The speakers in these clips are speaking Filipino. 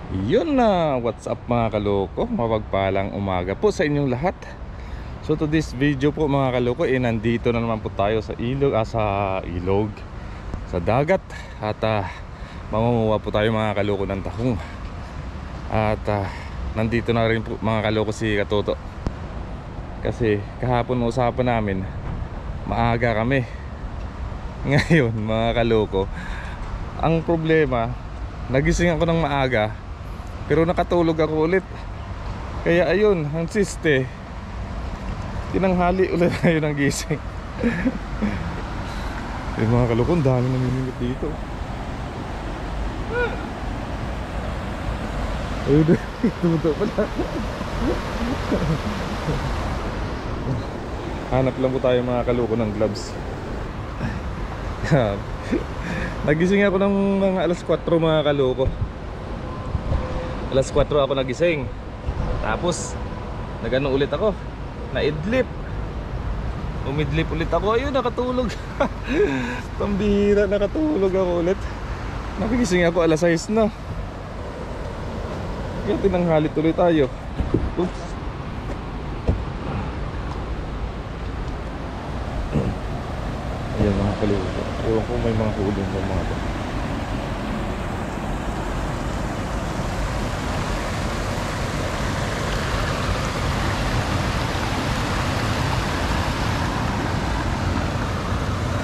Yun na, what's up mga kaloko? Mapagpalang umaga po sa inyong lahat. So to this video po mga kaloko, nandito na naman po tayo sa ilog, sa dagat. At mangunguha po tayo mga kaloko ng tahong. At nandito na rin po mga kaloko si Katoto. Kasi kahapon usapan namin, maaga kami. Ngayon mga kaloko, ang problema, nagising ako ng maaga pero nakatulog ako ulit. Kaya ayun, ang siste, tinanghali ulit tayo ng gising. Mga kalukon, dami namimingit dito. Ayun, tumuto pala. Hanap lang po tayo mga kalukon ng gloves. Nagising ako ng mga alas 4 mga kaloko. Alas 4 ako nagising. Tapos nagano ulit ako, naidlip. Umidlip ulit ako. Ayun, nakatulog. Pambihira, nakatulog ako ulit. Nagising ako alas 6 na. Kaya tinanghali tuloy tayo. Oops. Ayan mga kaloko. Ewan ko may mga hulong ng mga to.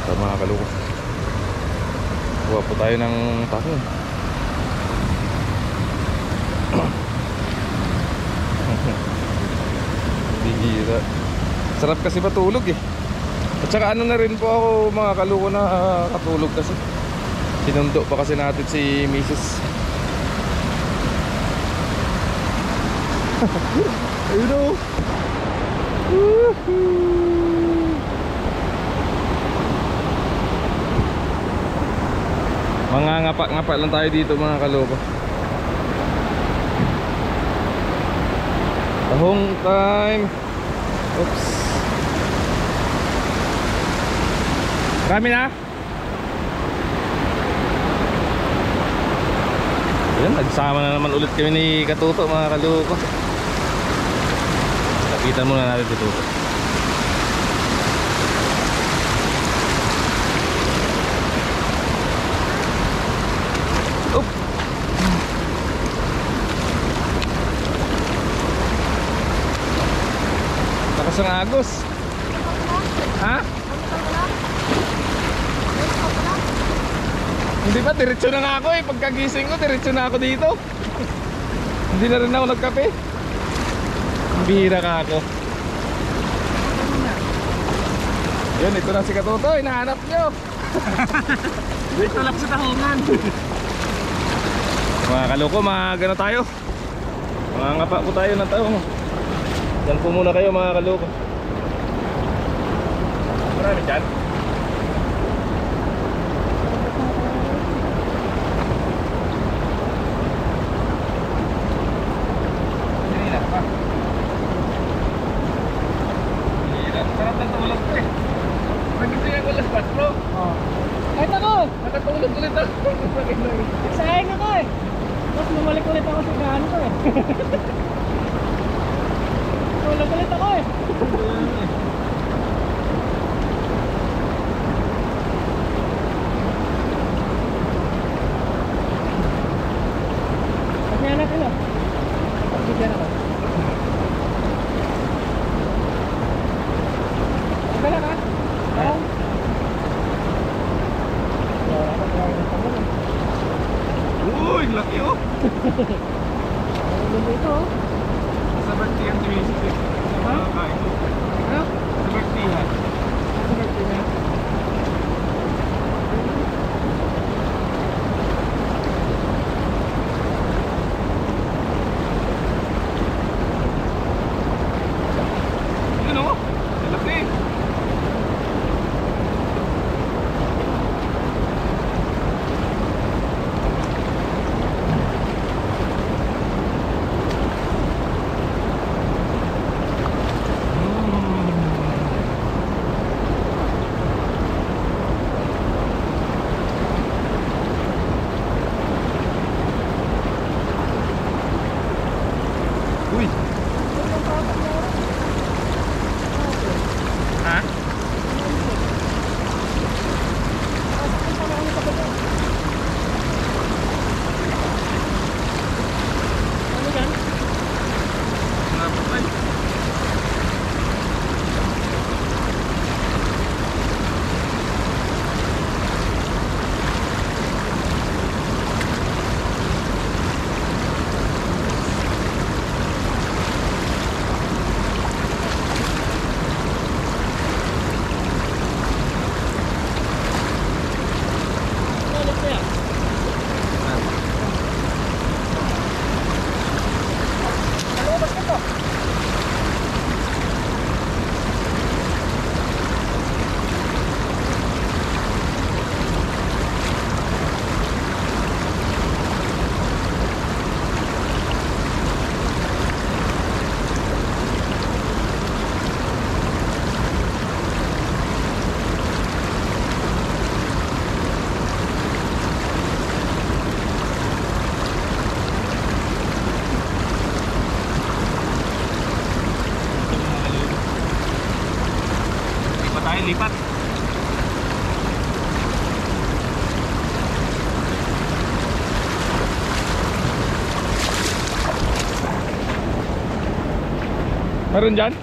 Sa mga kaloko, kuha po tayo ng tahong. Bihira. Sarap kasi matulog eh. At saka ano na rin po ako mga kaloko na katulog kasi sinundo pa kasi natin si Mrs. Ayun o. Mga ngapa-ngapa lang tayo dito mga kaloko. Tahong time. Oops. Marami na. Ayan, nagsama na naman ulit kami ni Katuto mga kaloko. Lapitan muna natin si Tuto. Oop. Lakas ang agos. Ha? Hindi pa, diretso na nga ako eh. Pagkagising ko, diretso na ako dito. Hindi na rin ako nagkape. Bihira ka ako. Yun, ito na si Katuto. Hinahanap nyo. Dito lang sa tahungan. Mga kaloko, magano tayo. Mga ngapa po tayo ng tahong. Yan po muna kayo mga kaloko. Marami dyan. Sarap ng tulog ko eh. Nagising ako alas 4. Kahit ako! Nakatulog ulit ako. Sayang ako eh! Tapos bumalik ulit ako sa gahan ko eh. Tulog ulit ako eh. Pagyan na kayo. Pagbigyan ako. Pagyan na ka? Oo. Uy, laki oh. Ano dito oh? Sa birthday ang tumisip eh. Ha? Kain mo. Ano? Sa birthday ha. Sa birthday na? Yun oh. Laki. Uy. Ha? Ano yan? Napatay. Ano ko yan? Malubas ka to. Lipat tayo, lipat. Meron dyan?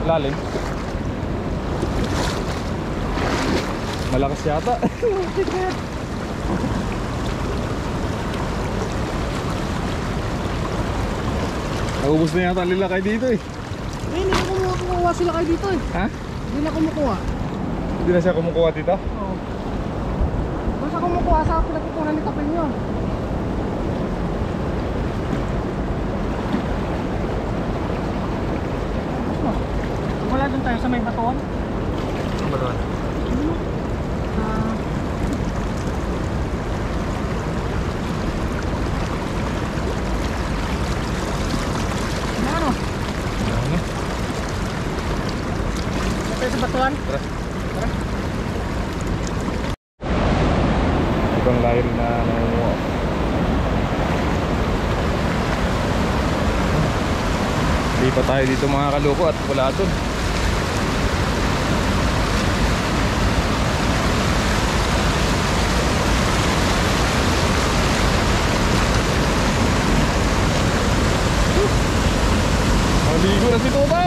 Lalim. Malakas yata. Naubos na yata ang lilakay dito eh. Hindi na kumukuha sila kayo dito eh. Ha? Hindi na kumukuha. Hindi na siya kumukuha dito? Oo. Basta kumukuha sa pinagkukunan ni Kapil nyo. Wala dun tayo sa may batuan. Ano ba doon? Ah, ano? Ano? Tayo sa batuan? Tara. Ibang layo rin na nangunguha. Hindi pa tayo dito mga kaloko at wala dun. Maligo na si Toto!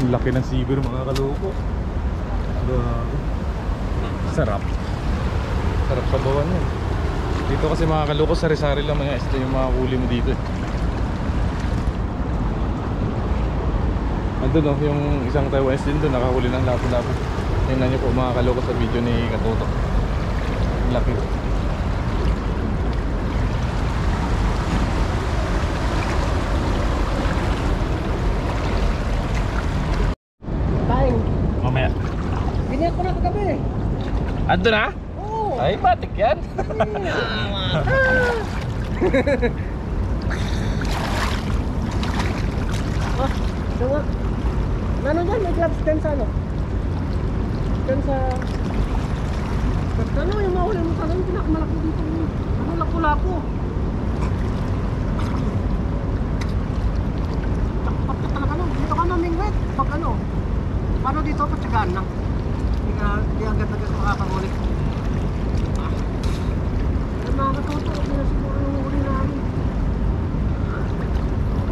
Ang laki ng sibir mga kaloko. Grabe. Sarap. Sarap sa bawan yan. Dito kasi mga kaloko, sari-sari lang mga isda yung mga huli mo dito. Andun oh, yung isang Taiwanese din doon, nakahuli ng lapu-lapu. Tingnan nyo po mga kaloko sa video ni Katoto. Laki. Kain. Mamaya. Biniyat ko na kagabi. Ando na? Oo. Ay, batik yan. Ah, diba? Ano dyan? May gloves dyan sa ano? Dyan sa... Ano yung mahuli mo sa ganun? Pinakamalaki dito. Ano lapu-lapu? Takpat ka talaga no? Dito ka namingwit. Pag ano? Paano dito? Patsagaan lang. Hindi agad-agad makakahuli. Yung mga katuto, hindi na siguro yung huli namin.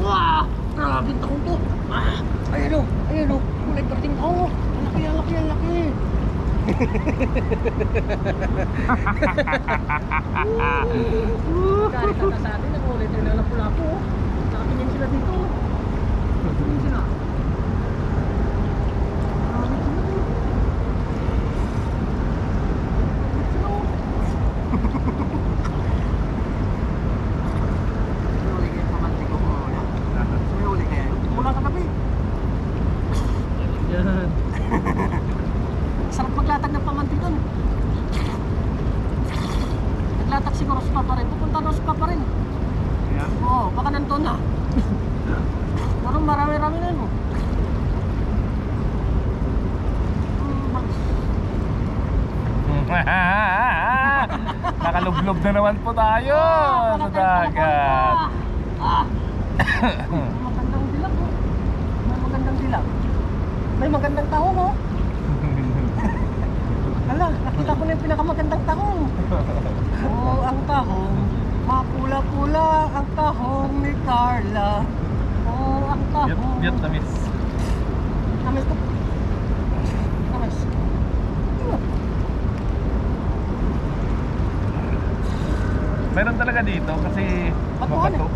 Wow! Grabe taong to! Ayan o! Ayan o! Kulay parating ako! Ang laki, ang laki, ang laki! Kari ka sa atin, nakulit yung lapu-lapu. Nakatingin sila dito. Nakatingin sila. Sarap maglatag ng pamanti doon. Naglatag siguro sa Papa rin. Pupunta doon sa Papa rin. Oo, baka nandun na. Parang marami-rami na yun. Nakalublob na naman po tayo sa dagat. Magandang dilag oh. May magandang dilag. May magandang tahong oh. Hala, nakita ko na yung pinakamagandang tahong. Oh, ang tahong. Mapula-pula ang tahong ni Carla. Oh, ang tahong. Vietnamese. Tamis to. Tamis. Meron talaga dito kasi Batuhan mabato.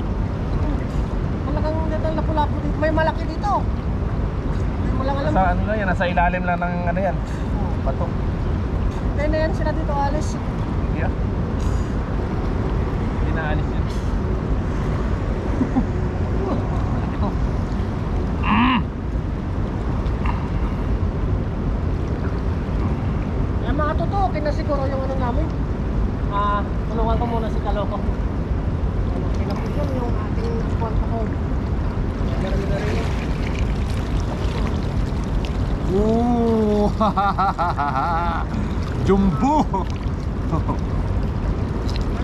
Malagang dito ang lapu-lapu dito. May malaki dito. Hindi mo lang alam. Sa ano lang yan, nasa ilalim lang ng ano yan. Bato. Tayo na yan sila dito, Alice. Yeah. Hindi na alis yun. Ito. Yan mga totoo, kinasiguro yung ano namin. Tulungan ko muna si Kaloko. Kinapit yun yung ating kwanta ko. Marami na rin yun. Oh, Jumbo.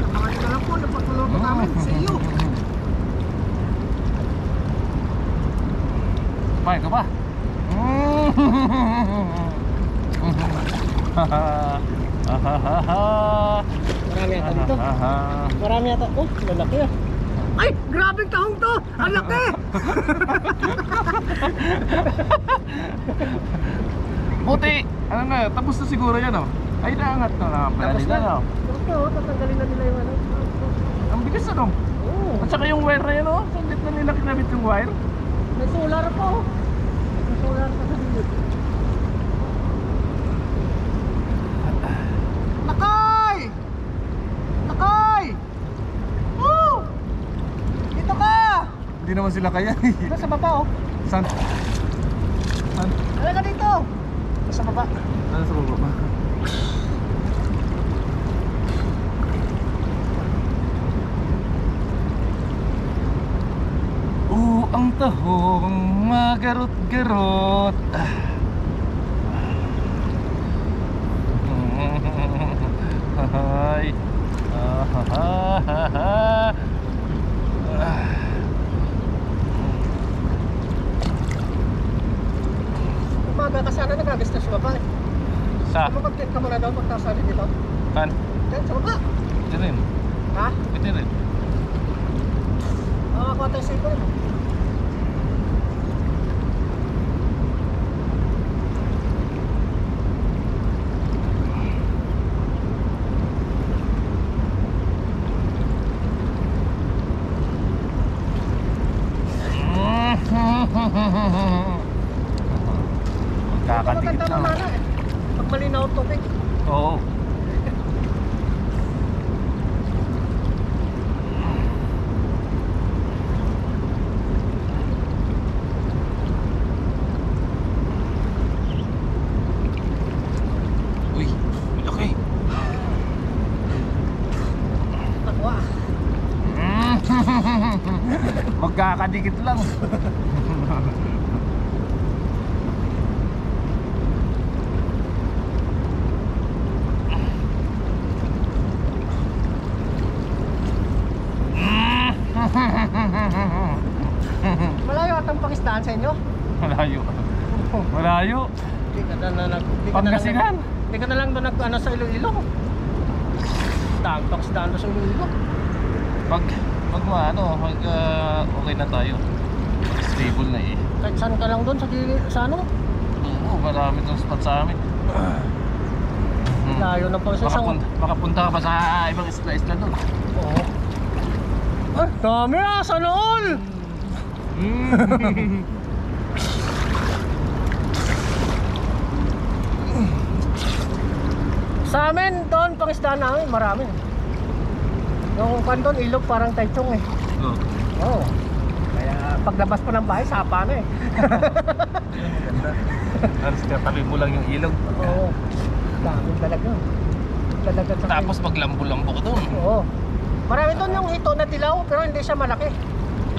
Nakakit na lang po, napatulong ko namin. See you. Pahay ka ba? Marami ata dito. Marami ata. Oh, lalaki ah. Ay, grabe tahong to! Ang laki! Buti, ano na, tapos na siguro yan oh. Ay, naangat na lang pala Tapos nila na. no. Tapos na, oh, tatanggalin na nila yung ano. Ang bilis ano. Oo. At saka yung wire na yan oh. Sandit na nila kinabit yung wire. May solar pa oh. May solar pa sa bilog. Nakay! Nakay! Woo! Dito ka! Hindi naman sila kaya Nasa baba oh. San? San? Halika dito! Nasa baba. Ano sa baba ba? Ang tahong magarot-garot. Hay. Umaga ka sana nagagas na sa baba eh. Sa? Mag-tent ka muna daw pagkasali dito. Kan? Tent sa baba. Ito rin. Ha? Ito rin. Makakuha tayo sa ito. ano na eh. Pag malinaw ang tubig. Oo. Uy, malaki. Takwa. Magkakadikit lang. Malayo at ang pangistaan sa inyo. Malayo. Malayo. Hindi ka na Pangasinan. Hindi ka na lang doon nag-ano sa Iloilo. Daan pangistaan doon sa Iloilo. Pag okay na tayo. Stable na eh. Kahit saan ka lang doon sa ano? Oo, marami ng spot sa amin. Layo na pa sa isang. Makapunta ka pa sa ibang isla doon. Oo. Ay, dami ah! Sana all! Sa amin, doon, pangisdaan namin, marami. Yung kandon, ilog parang taychong eh. Oo. Oo. Kaya paglabas pa ng bahay, sapa na eh. Maganda. Alas katabi mo lang yung ilog. Oo. Dami talaga. Talaga sa Tapos maglambo-lambo ka doon. Oo. Marami doon yung hito na dilaw, pero hindi siya malaki.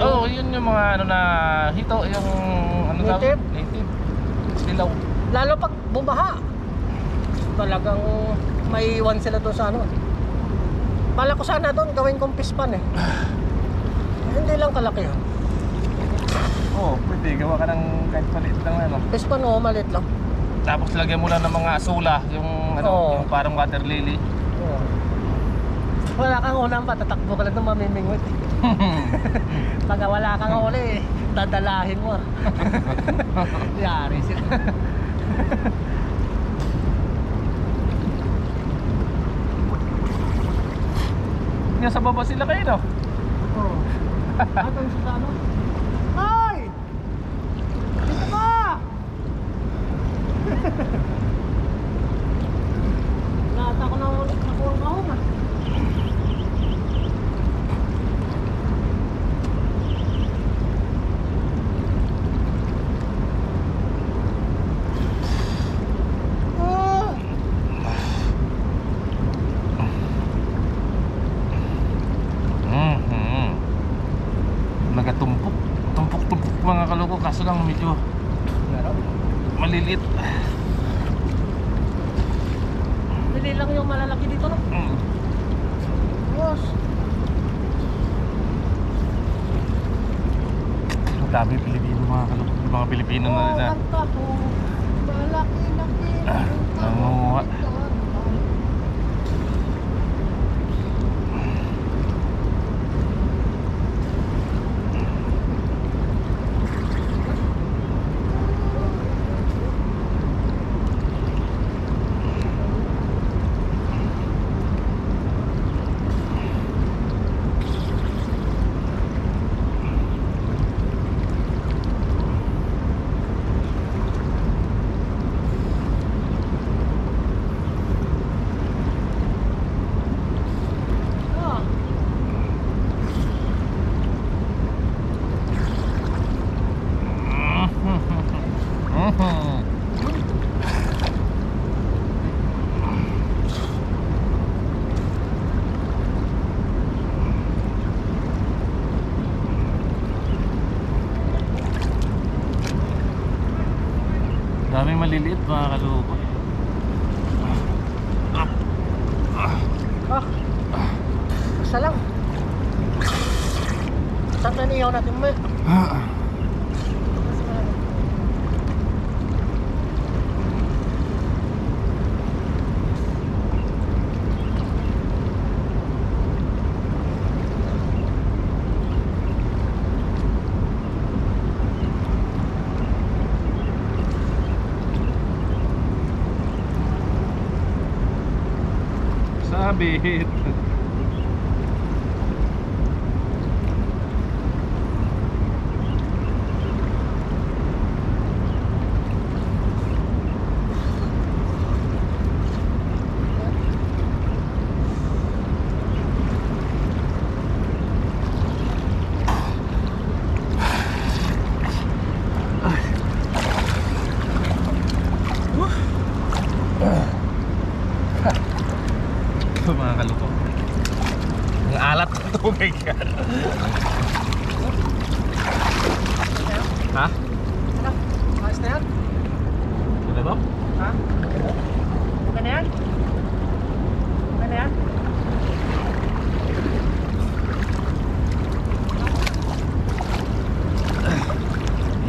Oo, yun yung mga ano na hito, yung ano Native? Native. Silaw. Lalo pag bumaha. Talagang may iwan sila doon sa ano. Bala ko sana doon gawin kong pispan eh. Hindi lang kalaki yun. Oo, pwede. Gawa ka ng kahit maliit lang ano. Pispan o maliit lang. Tapos lagyan mo lang ng mga asula, yung ano, Oo. yung parang water lily. Oo. Wala kang ulam pa, tatakbo ka lang doon mamimingwit eh. Pag wala kang uli eh, dadalahin mo. Yari sila. Nasa baba sila kayo, no? Oo. Atong sa ano? Hoy! Dito ka! Nata ko na nakuha ang kahon ah. Nagatumpok. Tumpok-tumpok mga kaloko, kaso lang medyo maliliit. Bili lang yung malalaki dito no? Yes. Ang dami Pilipino mga kaloko. Yung mga Pilipino na rin na kanta ko. Malaki-laki. nanguha. Ah. Daming maliliit mga kaloko. Ah. Isa lang. Saan na niyaw natin mo? Sabit. Oh my God. Ha? Ano? Ayos na yan? Ano to? Ha? Okay na yan? Okay na yan?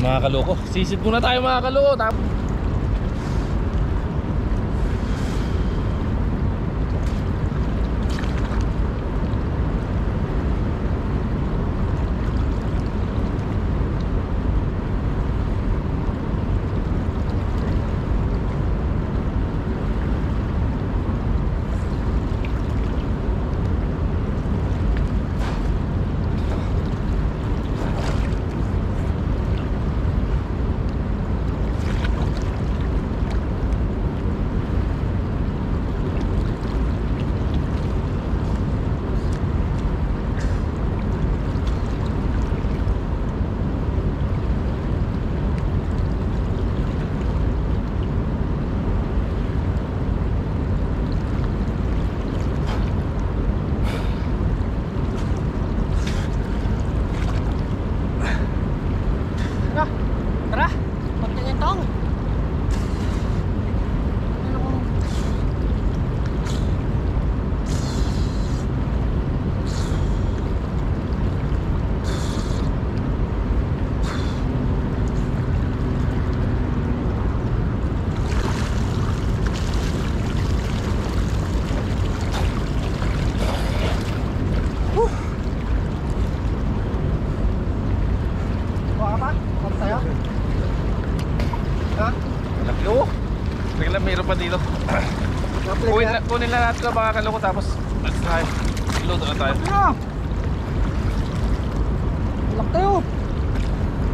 Mga kaloko, sisid muna tayo mga kaloko. Tara! Tara! Pagtingin tong! Ano kung... Buka ka pa? Buka sa'yo? Ha? Laki oh. Bigla mayroon pa dito. Kunin lang natin ito mga kaloko. Tapos let's try. Iluto na tayo. Ano? Laki oh!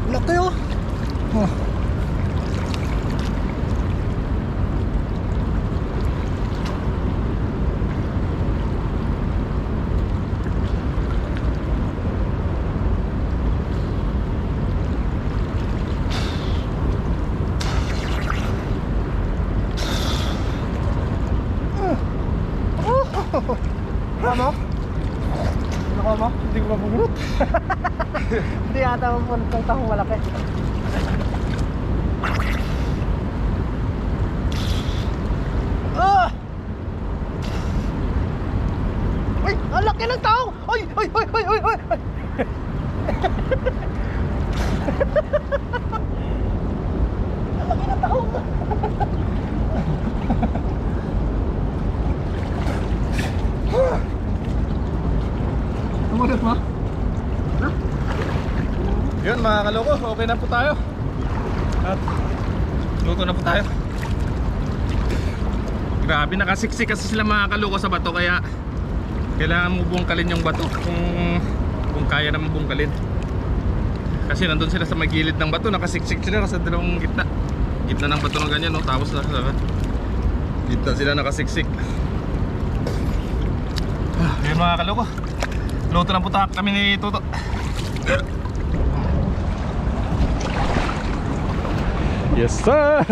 Laki oh! Oh. Ano? Nakuha mo? Hindi ko mabunot. Hindi ata mabunot ng tahong malaki. Ah! Ay! Ang laki ng tahong! Ay! Ay! Ay! Ay! Ay! Ay! Ay! Ang laki ng tahong! Tumunod mo? Ha? Yun mga kaloko, okay na po tayo. At luto na po tayo. Grabe, nakasiksik kasi sila mga kaloko sa bato. Kaya kailangan mo bungkalin yung bato kung kaya naman bungkalin. Kasi nandun sila sa may gilid ng bato. Nakasiksik sila sa dalawang gitna. Gitna ng bato ng ganyan, no? Tapos sa gitna sila nakasiksik. Yun mga kaloko, luto na po kami ni Toto. Yes sir.